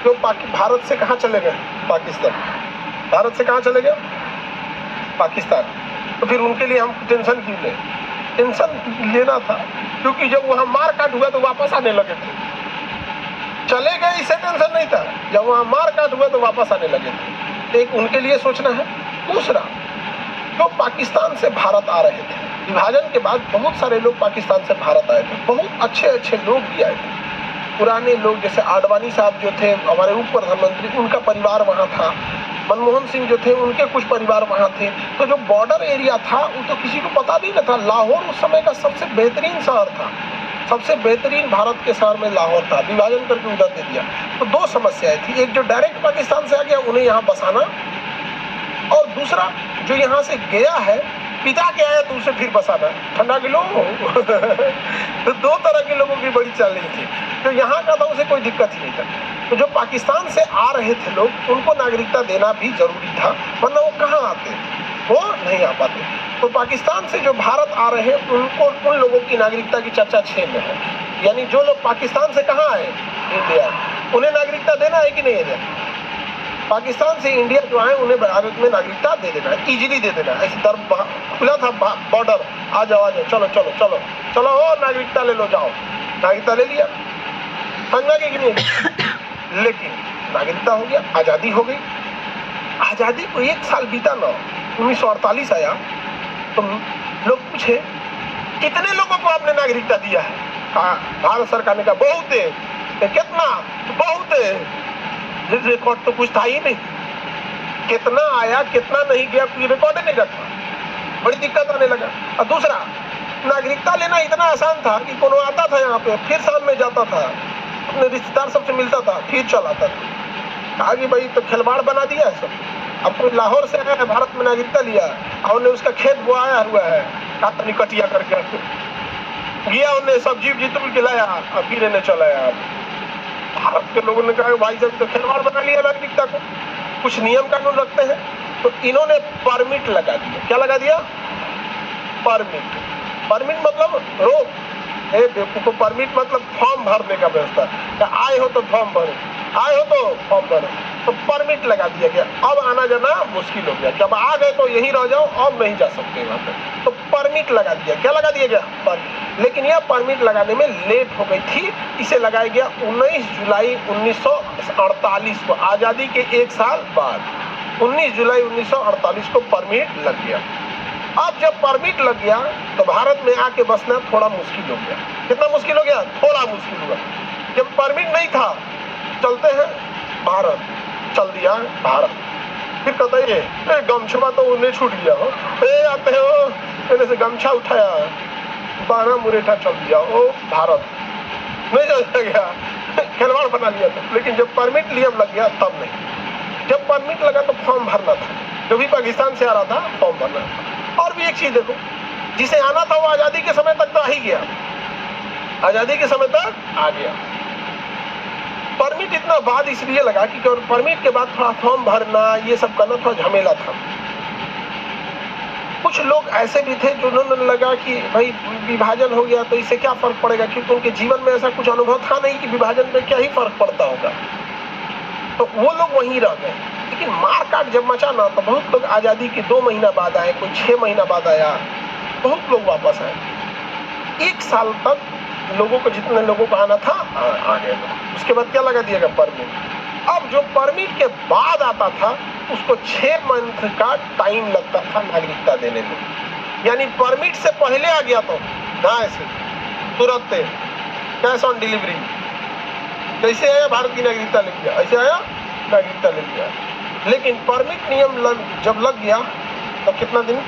जो भारत से कहाँ चले गए? पाकिस्तान। भारत से कहाँ चले गए? पाकिस्तान। तो फिर उनके लिए हम टेंशन क्यों लें? टेंशन लेना था क्योंकि जब वहाँ मार काट हुआ तो वापस आने लगे थे। चले गए इससे टेंशन नहीं था, जब वहाँ मार काट हुआ तो वापस आने लगे थे। एक उनके लिए सोचना है। दूसरा, जो पाकिस्तान से भारत आ रहे थे, विभाजन के बाद बहुत सारे लोग पाकिस्तान से भारत आए थे, बहुत अच्छे अच्छे लोग भी आए थे। पुराने लोग जैसे आडवाणी साहब जो थे हमारे उप प्रधानमंत्री, उनका परिवार वहाँ था। मनमोहन सिंह जो थे उनके कुछ परिवार वहाँ थे। तो जो बॉर्डर एरिया था वो तो किसी को पता नहीं था। लाहौर उस समय का सबसे बेहतरीन शहर था, सबसे बेहतरीन भारत के शहर में लाहौर था। विभाजन करके उधर दे दिया। तो दो समस्याएं थी, एक जो डायरेक्ट पाकिस्तान से आ गया उन्हें यहाँ बसाना, और दूसरा जो यहाँ से गया है पिता के आया तो उसे फिर बसाना। ठंडा के लोग तो दो तरह के लोगों की बड़ी चैलेंज थी। तो यहाँ का था उसे कोई दिक्कत ही नहीं था। तो जो पाकिस्तान से आ रहे थे लोग उनको नागरिकता देना भी जरूरी था, वरना वो कहाँ आते, वो नहीं आ पाते। तो पाकिस्तान से जो भारत आ रहे हैं उनको, उन लोगों की नागरिकता की चर्चा 6 में है। यानी जो लोग पाकिस्तान से कहाँ आए, इंडिया, उन्हें नागरिकता देना है कि नहीं देना? पाकिस्तान से इंडिया जो आए उन्हें भारत में नागरिकता दे देना है, इजीली दे देना है। ऐसे खुला था बॉर्डर, आ जाओ चलो चलो चलो चलो हो नागरिकता ले लो, जाओ नागरिकता ले लिया, समझा कि नहीं? लेकिन नागरिकता हो गया, आज़ादी हो गई। आज़ादी को 1 साल बीता ना, 1948 आया तो लोग पूछे कितने लोगों को आपने नागरिकता दिया है? भारत सरकार ने कहा बहुत है। कितना? बहुत है। रिकॉर्ड तो कुछ था ही नहीं, कितना आया कितना नहीं गया कोई रिकॉर्ड नहीं रखा। बड़ी दिक्कत आने लगा। और दूसरा, नागरिकता लेना इतना आसान था कि कोनो आता था यहाँ पे, फिर शाम में जाता था, अपने रिश्तेदार सबसे मिलता था, फिर चल आता था। कहा कि भाई तो खिलवाड़ बना दिया है सब। अब कोई लाहौर से आया है, भारत में नागरिकता लिया और उन्हें उसका खेत बोआया हुआ है, अपनी कटिया करके गया, उन्हें सब्जी उब्जी तुल के लाया और फिर इन्हें चलाया। भारत के लोगों ने कहा भाई जब तो खिलवाड़ बना लिया नागरिकता को, कुछ नियम कानून रखते हैं। तो इन्होंने परमिट लगा दिया। क्या लगा दिया? परमिट। परमिट मतलब रोक। बेवकूफों, परमिट मतलब फॉर्म भरने का व्यवस्था। आए हो तो फॉर्म भरो, आए हो तो फॉर्म भरो। तो परमिट लगा दिया गया। अब आना जाना मुश्किल हो गया, जब आ गए तो यहीं रह जाओ, अब नहीं जा सकते वहां पर। तो परमिट लगा दिया। क्या लगा दिया गया? परमिट। लेकिन यह परमिट लगाने में लेट हो गई थी। इसे लगाया गया 19 जुलाई 1948 को, आजादी के 1 साल बाद 19 जुलाई 1948 को परमिट लग गया। अब जब परमिट लग गया तो भारत में आके बसना थोड़ा मुश्किल हो गया। कितना मुश्किल हो गया? थोड़ा मुश्किल हुआ। जब परमिट नहीं था, चलते हैं भारत, चल दिया भारत। फिर कहता है गमछा तो उन्हें छूट गया हो, आते हो मैंने से गमछा उठाया, 12 मुरेठा चल दिया, ओ भारत नहीं चल गया, खिलवाड़ बना लिया था। लेकिन जब परमिट लिया लग गया तब नहीं। जब परमिट लगा तो फॉर्म भरना था, जो भी पाकिस्तान से आ रहा था फॉर्म भरना था। और भी एक चीज देखो, जिसे आना था वो आजादी के समय तक तो आ ही गया, आजादी के समय तक आ गया। परमिट इतना बाद इसलिए लगा कि परमिट के बाद थोड़ा फॉर्म भरना ये सब करना थोड़ा झमेला था। कुछ लोग ऐसे भी थे जो उन्होंने लगा कि भाई विभाजन हो गया तो इससे क्या फर्क पड़ेगा, क्योंकि उनके जीवन में ऐसा कुछ अनुभव था नहीं कि विभाजन में क्या ही फर्क पड़ता होगा। तो वो लोग वहीं रह गए। लेकिन मारकाट जब मचा ना तो बहुत लोग आज़ादी के 2 महीना बाद आए, कोई 6 महीना बाद आया, बहुत लोग वापस आए। 1 साल तक लोगों को, जितने लोगों को आना था आ गए। उसके बाद क्या लगा दिया गया? परमिट। अब जो परमिट के बाद आता था उसको 6 मंथ का टाइम लगता था नागरिकता देने में। यानी परमिट से पहले आ गया तो ना, ऐसे तुरंत कैश ऑन डिलीवरी, कैसे आया भारत की नागरिकता ले लिया, ऐसे आया नागरिकता ले लिया। लेकिन परमिट नियम जब लग गया तो कितना दिन?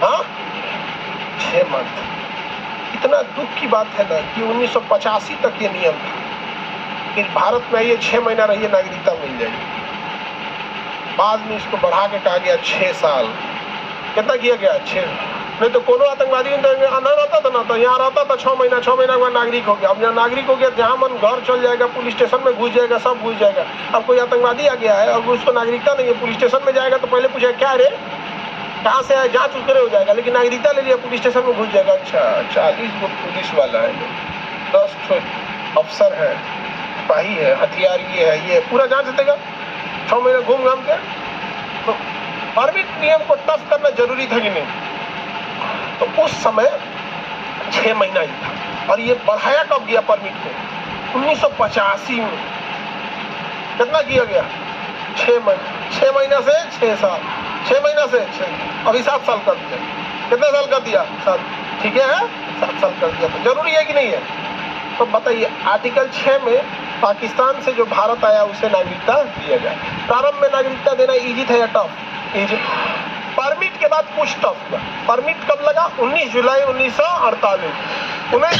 हाँ, 6 मंथ। इतना दुख की बात है ना कि 1985 तक ये नियम था कि भारत में ये 6 महीना रहिए नागरिकता मिल जाएगी। बाद में इसको बढ़ा के कहा गया 6 साल। कितना किया गया? 6। नहीं तो कोनो आतंकवादी आना रहता था ना, तो यहाँ रहता था 6 महीना, 6 महीना के बाद नागरिक हो गया। अब यहाँ नागरिक हो गया, जहाँ मन घर चल जाएगा, पुलिस स्टेशन में घुस जाएगा, सब घुस जाएगा। अब कोई आतंकवादी आ गया है और उसको नागरिकता नहीं है, पुलिस स्टेशन में जाएगा तो पहले पूछेगा क्या रे, कहाँ से आए, जाँच करे हो जाएगा। लेकिन नागरिकता ले लिया, पुलिस स्टेशन में घुस जाएगा। अच्छा, 40 गो पुलिस वाला है, 10 अफसर है, सिपाही है, हथियार ये है, ये पूरा जांच देगा 6 महीने घूम घाम के। तो परमिट नियम को टफ करना जरूरी था कि नहीं? तो उस समय 6 महीना ही था। और ये बढ़ाया कब गया परमिट को? 1985 में। कितना किया गया? 6 महीने। 6 महीना से 6 साल, 6 महीना से 6, अभी 7 साल कर दिया। कितने साल कर दिया? 7। ठीक है, 7 साल कर दिया। तो जरूरी है कि नहीं है? तो बताइए, आर्टिकल 6 में पाकिस्तान से जो भारत आया उसे नागरिकता दिया गया। प्रारंभ में नागरिकता देना इजी था या टफ? इजी। परमिट के बाद कुछ टफ हुआ। परमिट कब लगा? 19 जुलाई 1948। 19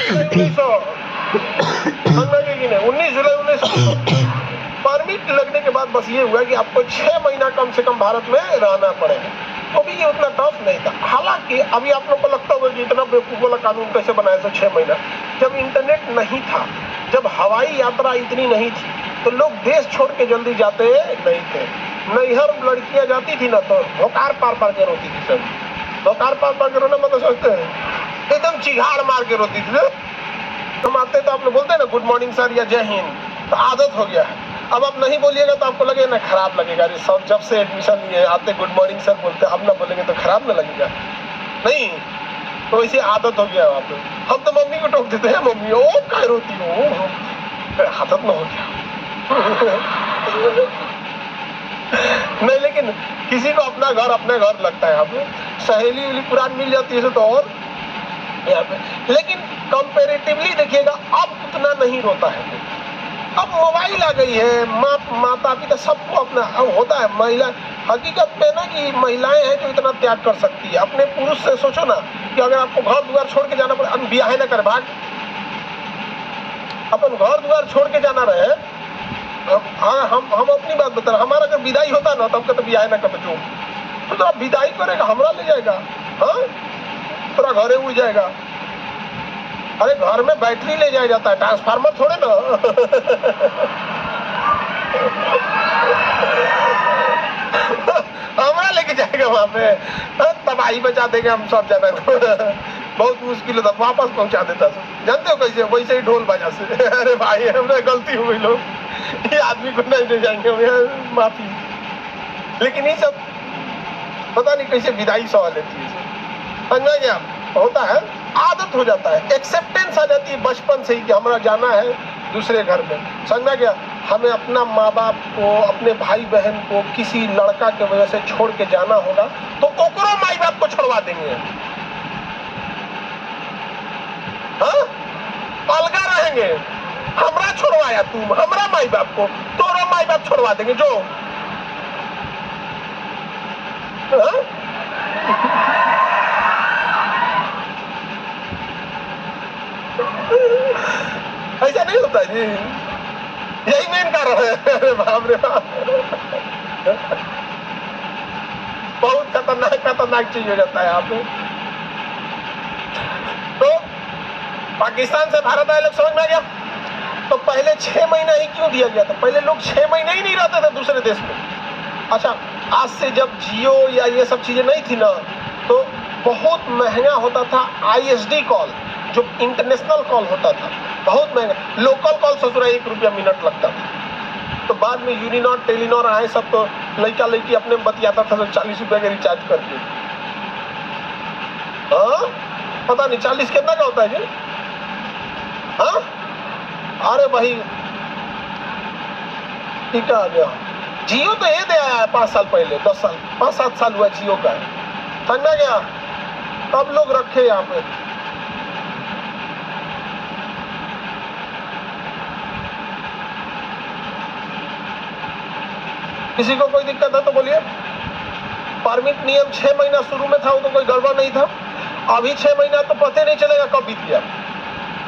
जुलाई 1948 परमिट लगने के बाद बस ये हुआ कि आपको 6 महीना कम से कम भारत में रहना पड़ेगा। तो भी ये उतना टफ नहीं था। हालांकि अभी आप लोग को लगता होगा कि इतना बेवकूफ वाला कानून कैसे बनाया था 6 महीना। जब इंटरनेट नहीं था, जब हवाई यात्रा इतनी नहीं थी, तो लोग देश छोड़ के जल्दी जाते नहीं थे। नैहर लड़कियां जाती थी ना, तो होकार पार पार के रोती थी। सब होकार पार पार के रोना मतलब सोचते हैं एकदम चिघाड़ मार के रोती थी। हम आते तो आप लोग बोलते हैं ना गुड मॉर्निंग सर या जय हिंद, तो आदत हो गया है। अब आप नहीं बोलिएगा तो आपको लगेगा ना खराब लगेगा। अरे सब जब से एडमिशन लिए आते गुड मॉर्निंग सर बोलते, अब ना बोलेंगे तो खराब ना लगेगा? नहीं, तो वैसे आदत हो गया वहाँ पे। हम तो मम्मी को टोक देते हैं, मम्मी ओ क्या रोती हो, आदत ना हो गया। नहीं, लेकिन किसी को अपना घर लगता है। यहाँ पे सहेली उली पुरानी मिल जाती है तो और यहाँ पे। लेकिन कंपेरेटिवली देखिएगा अब उतना नहीं रोता है। अब मोबाइल आ गई है, माता पिता सबको अपना होता है। महिला हकीकत में ना कि महिलाएं हैं जो इतना त्याग कर सकती है। अपने पुरुष से सोचो ना कि अगर आपको घर द्वार छोड़ के जाना पड़े, हम ब्याह ना कर भाग, अपन घर द्वार छोड़ के जाना रहे। हम अपनी बात बता रहे, हमारा जब विदाई होता ना तो हम कहते ब्याह ना कर बचो, तो आप विदाई करेगा हमरा ले जाएगा, हाँ पूरा घरे उड़ जाएगा। अरे घर में बैटरी ले जाया जाता है, ट्रांसफार्मर थोड़े ना। हमारा लेके जाएगा वहां पे, तबाही बचा देंगे हम सब जना को। बहुत मुश्किल होता, वापस पहुंचा देता। जानते हो कैसे? वैसे ही ढोल बजा से। अरे भाई हमने गलती हो गई, लोग ये आदमी को नहीं ले जाएंगे, माफी। लेकिन ये सब पता नहीं कैसे विदाई सवाल लेती है। समझा गया? होता है, आदत हो जाता है, एक्सेप्टेंस आ जाती है बचपन से ही कि हमारा जाना है दूसरे घर में। समझा गया? हमें अपना माँ बाप को, अपने भाई बहन को किसी लड़का के वजह से छोड़ के जाना होगा तो ओकरो माई बाप को छोड़वा देंगे। हाँ, अलगा रहेंगे। हमरा छोड़वाया तुम, हमरा माई बाप को, तोरा माई बाप छोड़वा देंगे जो। हाँ? ऐसा नहीं होता जी, यही मेन कारण है। बाप रे बाप, बहुत खतरनाक चीज हो जाता है यहाँ पे। तो पाकिस्तान से भारत आए लोग, समझ में आ गया? तो पहले 6 महीना ही क्यों दिया गया था? पहले लोग 6 महीने ही नहीं रहते थे दूसरे देश में। अच्छा, आज से जब जियो या ये सब चीजें नहीं थी ना, तो बहुत महंगा होता था ISD कॉल, जो इंटरनेशनल कॉल होता था, बहुत महंगा। लोकल कॉल ससुरा 1 रुपया मिनट लगता था। तो बाद में यूनिनॉर टेलीनॉर आए सब, तो लड़का लड़की अपने बतियाता था तो 40 रुपया का रिचार्ज करके। हाँ, पता नहीं 40 कितना का होता है जी? हाँ, अरे भाई ठीक आ गया। जियो तो ये दे आया है 5 साल पहले, 10 साल, 5-7 साल हुआ जियो का। समझ में गया? तब लोग रखे यहाँ पे। किसी को कोई दिक्कत है तो बोलिए। परमिट नियम 6 महीना शुरू में था, वो तो कोई गड़बड़ नहीं था। अभी 6 महीना तो पता नहीं चलेगा कब बीत गया।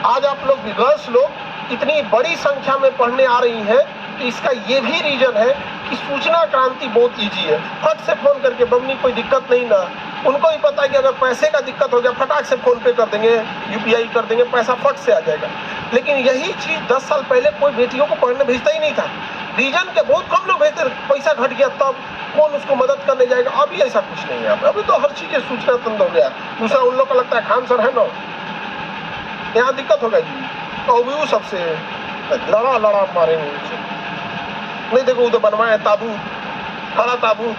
आज आप लोग गर्ल्स लोग इतनी बड़ी संख्या में पढ़ने आ रही हैं, तो इसका ये भी रीजन है कि सूचना क्रांति बहुत ईजी है। फट से फोन करके बमनी कोई दिक्कत नहीं ना, उनको ही पता है कि अगर पैसे का दिक्कत हो गया फटाक से फोन पे कर देंगे, UPI कर देंगे, पैसा फट से आ जाएगा। लेकिन यही चीज 10 साल पहले कोई बेटियों को पढ़ने भेजता ही नहीं था। रीजन के बहुत कम लोग भेजते, पैसा घट गया तब कौन उसको मदद करने जाएगा। अभी ऐसा कुछ नहीं है, अभी तो हर चीज सूचना तंत्र हो गया। दूसरा उन लोग को लगता है खान सर है ना, यहाँ दिक्कत होगा जी, और भी सबसे लड़ा लड़ा मारेंगे उनसे। नहीं देखो उधर बनवाए ताबूत, खड़ा ताबूत,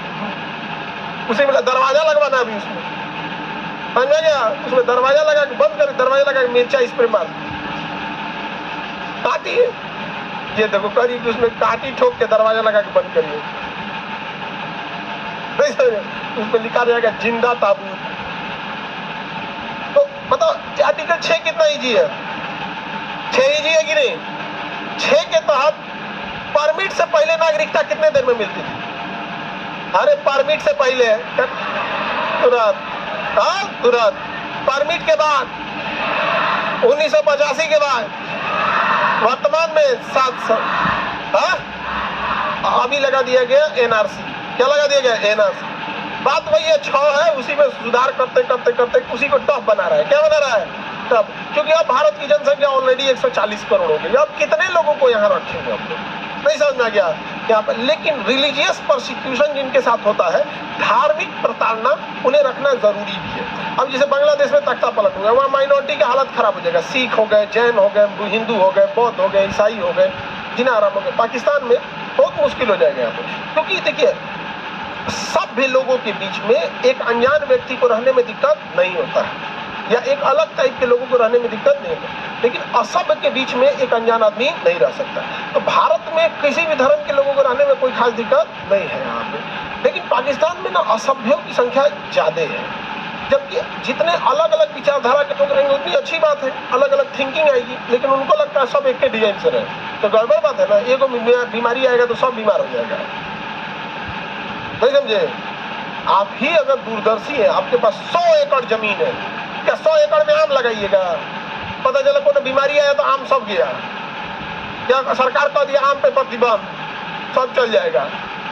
उसी में दरवाजा लगवाना अभी उसमें, समझा गया? उसमें दरवाजा लगा के बंद कर, दरवाजा लगा के मिर्चा स्प्रे मार, काटी ये देखो करी कि उसमें काटी ठोक के दरवाजा लगा के बंद करिए। उसमें लिखा जाएगा जिंदा ताबूत। तो बताओ आर्टिकल 6 कितना इजी है? 6 इजी है कि नहीं? 6 के तहत परमिट से पहले नागरिकता कितने देर में मिलती थी? अरे परमिट से पहले तुरंत, तुरंत। परमिट के बाद 1985 के बाद वर्तमान में 700 अभी लगा दिया गया एनआरसी। क्या लगा दिया गया? एनआरसी। बात वही है, 6 है, उसी में सुधार करते करते करते उसी को टफ बना रहा है। क्या बना रहा है? टफ। क्योंकि अब भारत की जनसंख्या ऑलरेडी 140 करोड़ हो गई। अब कितने लोगों को यहाँ रखेंगे? हम लोग नहीं समझ में आ गया यहाँ पर। लेकिन रिलीजियस प्रोसिक्यूशन जिनके साथ होता है, धार्मिक प्रताड़ना, उन्हें रखना जरूरी भी है। अब जैसे बांग्लादेश में तख्ता पलट हो गया, वहाँ माइनॉरिटी की हालत खराब हो जाएगा। सिख हो गए, जैन हो गए, हिंदू हो गए, बौद्ध हो गए, ईसाई हो गए, जिन्हें आराम हो गए। पाकिस्तान में बहुत मुश्किल हो जाएगा यहाँ पर। क्योंकि देखिए सभ्य लोगों के बीच में एक अनजान व्यक्ति को रहने में दिक्कत नहीं होता है, या एक अलग टाइप के लोगों को रहने में दिक्कत नहीं होता, लेकिन असभ्य के बीच में एक अनजान आदमी नहीं रह सकता। तो भारत में किसी भी धर्म के लोगों को रहने में कोई खास दिक्कत नहीं है यहाँ पे। लेकिन पाकिस्तान में ना असभ्यों की संख्या ज्यादा है, जबकि जितने अलग अलग विचारधारा के लोग रहेंगे उतनी अच्छी बात है, अलग अलग थिंकिंग आएगी। लेकिन उनको लगता है सब एक के डिजाइन से रहे, तो गड़बड़ बात है ना। एक बीमारी आएगा तो सब बीमार हो जाएगा, नहीं समझे? आप ही अगर दूरदर्शी है, आपके पास 100 एकड़ जमीन है, क्या 100 एकड़ में आम लगाइएगा? पता चला कोई बीमारी आया तो आम सब गया, क्या सरकार कह दिया आम पे प्रतिबंध, सब चल जाएगा?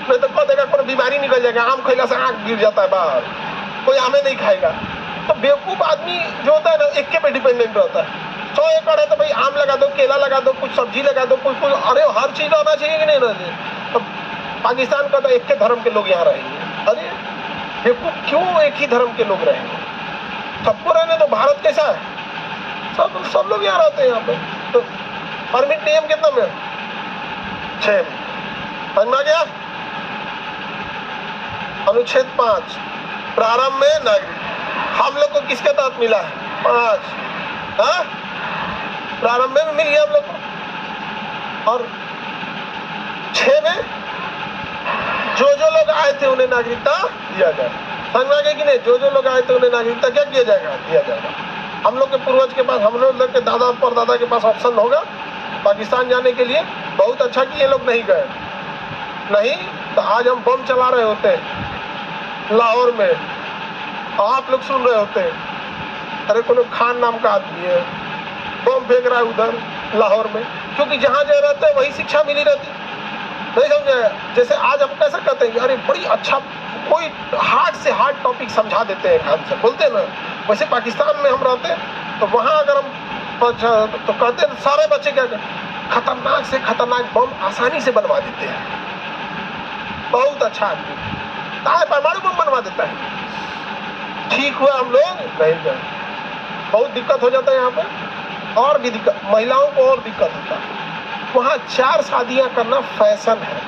नहीं तो कह देगा कोई बीमारी निकल जाएगा, आम खैला से आंख गिर जाता है बाहर, कोई आमे नहीं खाएगा। तो बेवकूफ आदमी जो होता है ना, एक के पे डिपेंडेंट रहता है। 100 एकड़ है तो भाई आम लगा दो, केला लगा दो, कुछ सब्जी लगा दो, कुछ अरे हर चीज आना चाहिए कि नहीं रहने। तो पाकिस्तान का तो एक के धर्म के लोग यहाँ रहेंगे। अरे बेवकूफ, क्यों एक ही धर्म के लोग रहेंगे? सबको रहने तो। भारत कैसा है, सब लोग यहाँ रहते हैं यहाँ पे। तो परमिट नियम कितना में? 6 में। समझ में आ गया? अनुच्छेद 5 प्रारंभ में नागरिक हम लोग को किसके तहत मिला है? 5। प्रारंभ में मिल गया हम लोग को। और 6 में जो लोग आए थे उन्हें नागरिकता दिया जाए। समझ में आ गया कि नहीं? जो लोग आए थे उन्हें नागरिकता क्या किया जाएगा? दिया जाएगा। हम लोग के पूर्वज के पास, हम लोग के दादा परदादा के पास ऑप्शन होगा पाकिस्तान जाने के लिए। बहुत अच्छा कि ये लोग नहीं गए, नहीं तो आज हम बम चला रहे होते लाहौर में, आप लोग सुन रहे होते। अरे कोई खान नाम का आदमी है, बम फेंक रहा है उधर लाहौर में, क्योंकि जहाँ जहाँ रहते हैं वही शिक्षा मिली रहती। नहीं समझे? जैसे आज हम कैसे कहते हैं, अरे बड़ी अच्छा, कोई हार्ड से हार्ड टॉपिक समझा देते हैं खान से, बोलते हैं ना। वैसे पाकिस्तान में हम रहते हैं तो वहाँ अगर हम तो कहते हैं सारे बच्चे क्या खतरनाक से खतरनाक बम आसानी से बनवा देते हैं। बहुत अच्छा आदमी परमाणु बम बनवा देता है। ठीक हुआ हम लोग नहीं गए, बहुत दिक्कत हो जाता है यहाँ पे। और भी दिक्कत, महिलाओं को और दिक्कत होता है। वहाँ 4 शादियां करना फैशन है।